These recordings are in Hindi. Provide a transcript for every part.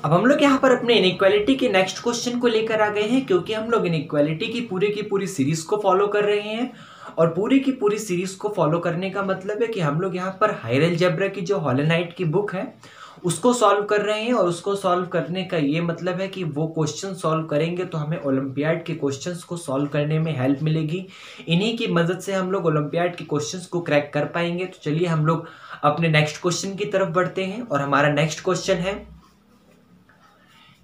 अब हम लोग यहाँ पर अपने इनइक्वालिटी के नेक्स्ट क्वेश्चन को लेकर आ गए हैं, क्योंकि हम लोग इनइक्वालिटी की पूरी सीरीज को फॉलो कर रहे हैं। और पूरी की पूरी सीरीज को फॉलो करने का मतलब है कि हम लोग यहाँ पर हायर अलजेब्रा की जो हॉलोनाइट की बुक है उसको सॉल्व कर रहे हैं। और उसको सॉल्व करने का ये मतलब है कि वो क्वेश्चन सॉल्व करेंगे तो हमें ओलंपियाड के क्वेश्चंस को सॉल्व करने में हेल्प मिलेगी। इन्हीं की मदद से हम लोग ओलंपियाड के क्वेश्चंस को क्रैक कर पाएंगे। तो चलिए हम लोग अपने नेक्स्ट क्वेश्चन की तरफ बढ़ते हैं। और हमारा नेक्स्ट क्वेश्चन है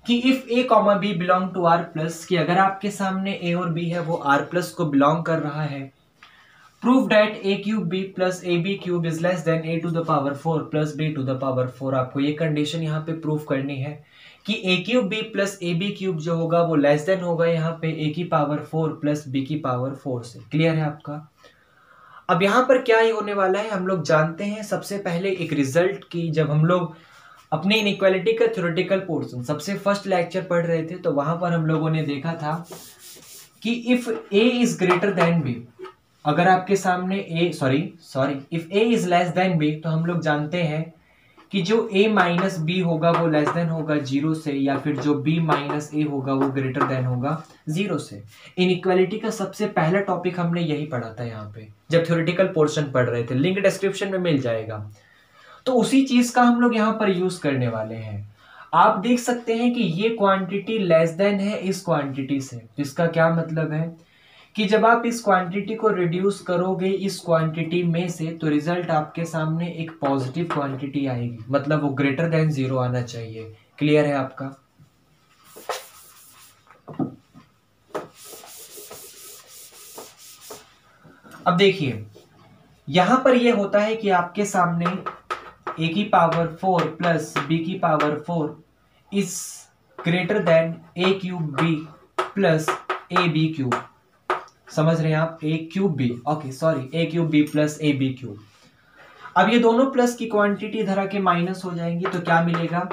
कि if A comma B belong to R plus, कि अगर आपके सामने ए और बी है वो आर प्लस को बिलोंग कर रहा है, prove that A cube B plus A B cube is less than A to the power 4 plus B to the power 4। आपको ये कंडीशन यहाँ पे प्रूव करनी है कि a cube B plus A B cube जो होगा वो लेस देन होगा यहाँ पे ए की पावर 4 प्लस बी की पावर 4 से। क्लियर है आपका? अब यहाँ पर क्या ही होने वाला है हम लोग जानते हैं। सबसे पहले एक रिजल्ट की, जब हम लोग अपने इनइक्वालिटी का थ्योरेटिकल पोर्शन सबसे फर्स्ट लेक्चर पढ़ रहे थे तो वहां पर हम लोगों ने देखा था कि if A is greater than B, अगर आपके सामने if A is less than B, तो हम लोग जानते हैं कि जो a माइनस बी होगा वो लेस देन होगा 0 से, या फिर जो b माइनस ए होगा वो ग्रेटर देन होगा 0 से। इनइक्वालिटी का सबसे पहला टॉपिक हमने यही पढ़ा था यहाँ पे जब थ्योरेटिकल पोर्शन पढ़ रहे थे। लिंक डिस्क्रिप्शन में मिल जाएगा। तो उसी चीज का हम लोग यहाँ पर यूज करने वाले हैं। आप देख सकते हैं कि ये क्वांटिटी लेस देन है इस क्वांटिटी से, जिसका क्या मतलब है कि जब आप इस क्वांटिटी को रिड्यूस करोगे इस क्वांटिटी में से तो रिजल्ट आपके सामने एक पॉजिटिव क्वांटिटी आएगी, मतलब वो ग्रेटर देन 0 आना चाहिए। क्लियर है आपका? अब देखिए यहां पर ये होता है कि आपके सामने a की पावर 4 प्लस b की power 4 is greater then a cube b plus a b cube. समझ रहे हैं आप? a cube b, okay sorry, a cube b plus a b cube. अब ये दोनों प्लस की क्वांटिटी इधर आके माइनस हो जाएंगी तो क्या मिलेगा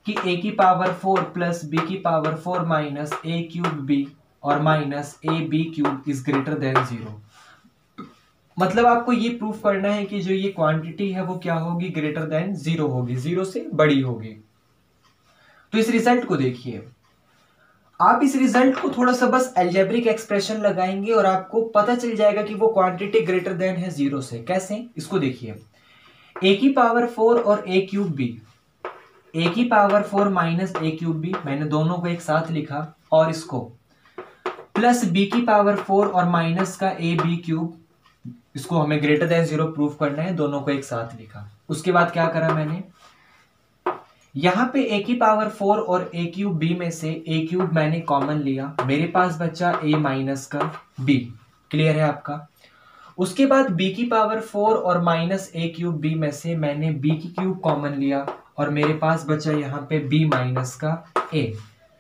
कि a की पावर 4 प्लस b की power 4 minus a cube b और minus a b cube is greater then 0। मतलब आपको ये प्रूफ करना है कि जो ये क्वांटिटी है वो क्या होगी, ग्रेटर देन 0 होगी, 0 से बड़ी होगी। तो इस रिजल्ट को देखिए, आप इस रिजल्ट को थोड़ा सा बस अलजेब्रिक एक्सप्रेशन लगाएंगे और आपको पता चल जाएगा कि वो क्वांटिटी ग्रेटर देन है 0 से। कैसे? इसको देखिए, a की पावर 4 और a क्यूब b, a की power 4 minus a cube b, मैंने दोनों को एक साथ लिखा, और इसको प्लस b की पावर 4 और माइनस का a b क्यूब, इसको हमें ग्रेटर देन 0 प्रूफ करना है, दोनों को एक साथ लिखा। उसके बाद क्या करा मैंने, यहां पे a की पावर 4 और a क्यूब b में से a क्यूब मैंने कॉमन लिया, मेरे पास बचा a माइनस का b। क्लियर है आपका? उसके बाद b की पावर 4 और माइनस a क्यूब b में से मैंने b की क्यूब कॉमन लिया और मेरे पास बचा यहाँ पे b माइनस का a।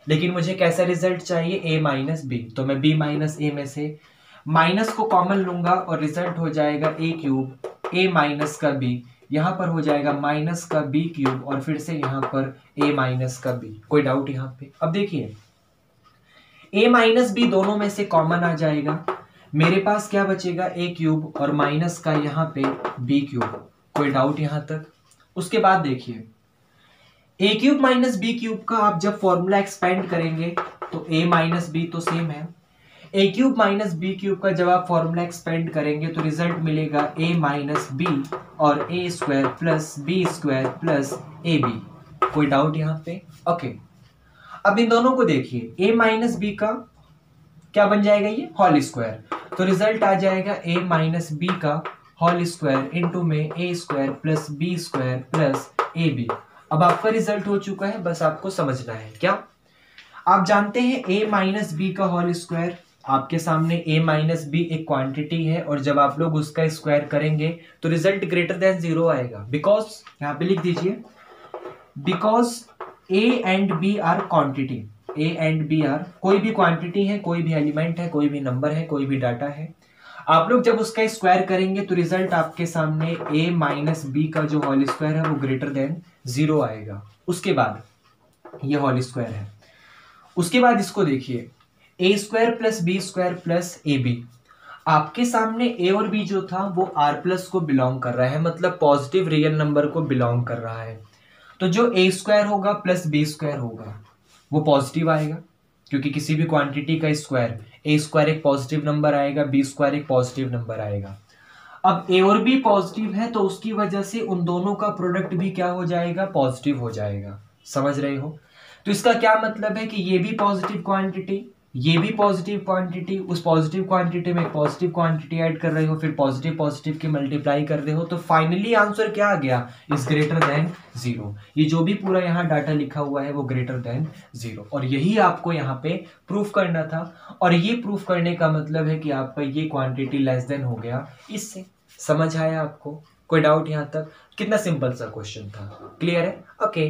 लेकिन मुझे कैसा रिजल्ट चाहिए, a माइनस b, तो मैं b माइनस a में से माइनस को कॉमन लूंगा और रिजल्ट हो जाएगा a क्यूब a माइनस का b, यहां पर हो जाएगा माइनस का b क्यूब और फिर से यहां पर a माइनस का b। कोई डाउट यहां पे? अब देखिए a माइनस b दोनों में से कॉमन आ जाएगा, मेरे पास क्या बचेगा, a क्यूब और माइनस का यहाँ पे b क्यूब। कोई डाउट यहां तक? उसके बाद देखिए a cube minus b cube का आप जब फॉर्मूला एक्सपेंड करेंगे तो a माइनस b तो सेम है, a cube minus b cube का जब आप फॉर्मूला एक्सपेंड करेंगे तो रिजल्ट मिलेगा a माइनस b और a square plus b square plus ab। कोई डाउट यहाँ पे? ओके, अब इन दोनों को देखिए, a माइनस b का क्या बन जाएगा, ये होल स्क्वायर, तो रिजल्ट आ जाएगा a माइनस b का होल स्क्वायर इंटू में a square plus b square plus ab। अब आपका रिजल्ट हो चुका है, बस आपको समझना है। क्या आप जानते हैं a माइनस b का होल स्क्वायर, आपके सामने a माइनस बी एक क्वांटिटी है और जब आप लोग उसका स्क्वायर करेंगे तो रिजल्ट ग्रेटर देन 0 आएगा, बिकॉज यहाँ पे लिख दीजिए, because a and b are quantity, a and b are कोई भी क्वांटिटी है, कोई भी एलिमेंट है, कोई भी नंबर है, कोई भी डाटा है। आप लोग जब उसका स्क्वायर करेंगे तो रिजल्ट आपके सामने a माइनस बी का जो होल स्क्वायर है वो ग्रेटर देन 0 आएगा। उसके बाद ये होल स्क्वायर है, उसके बाद इसको देखिए, a square plus B square plus A B. आपके सामने a और b जो था वो r प्लस को बिलोंग कर रहा है, मतलब पॉजिटिव रियल नंबर को बिलोंग कर रहा है। तो जो ए स्क्वायर होगा प्लस बी स्क्वायर होगा वो पॉजिटिव आएगा, क्योंकि किसी भी क्वांटिटी का स्क्वायर, ए स्क्वायर एक पॉजिटिव नंबर आएगा, बी स्क्वायर एक पॉजिटिव नंबर आएगा। अब ए और बी पॉजिटिव है तो उसकी वजह से उन दोनों का प्रोडक्ट भी क्या हो जाएगा, पॉजिटिव हो जाएगा। समझ रहे हो? तो इसका क्या मतलब है कि ये भी पॉजिटिव क्वांटिटी, ये भी पॉजिटिव क्वांटिटी, उस पॉजिटिव क्वांटिटी में पॉजिटिव क्वांटिटी ऐड कर रहे हो, फिर पॉजिटिव पॉजिटिव की मल्टीप्लाई कर रहे हो, तो फाइनली आंसर क्या आ गया, इज ग्रेटर देन जीरो। ये जो भी पूरा यहाँ डाटा लिखा हुआ है वो ग्रेटर देन जीरो, और यही आपको यहाँ पे प्रूफ करना था। और ये प्रूफ करने का मतलब है कि आपका ये क्वांटिटी लेस देन हो गया इससे। समझ आया आपको? कोई डाउट यहाँ तक? कितना सिंपल सा क्वेश्चन था, क्लियर है? ओके।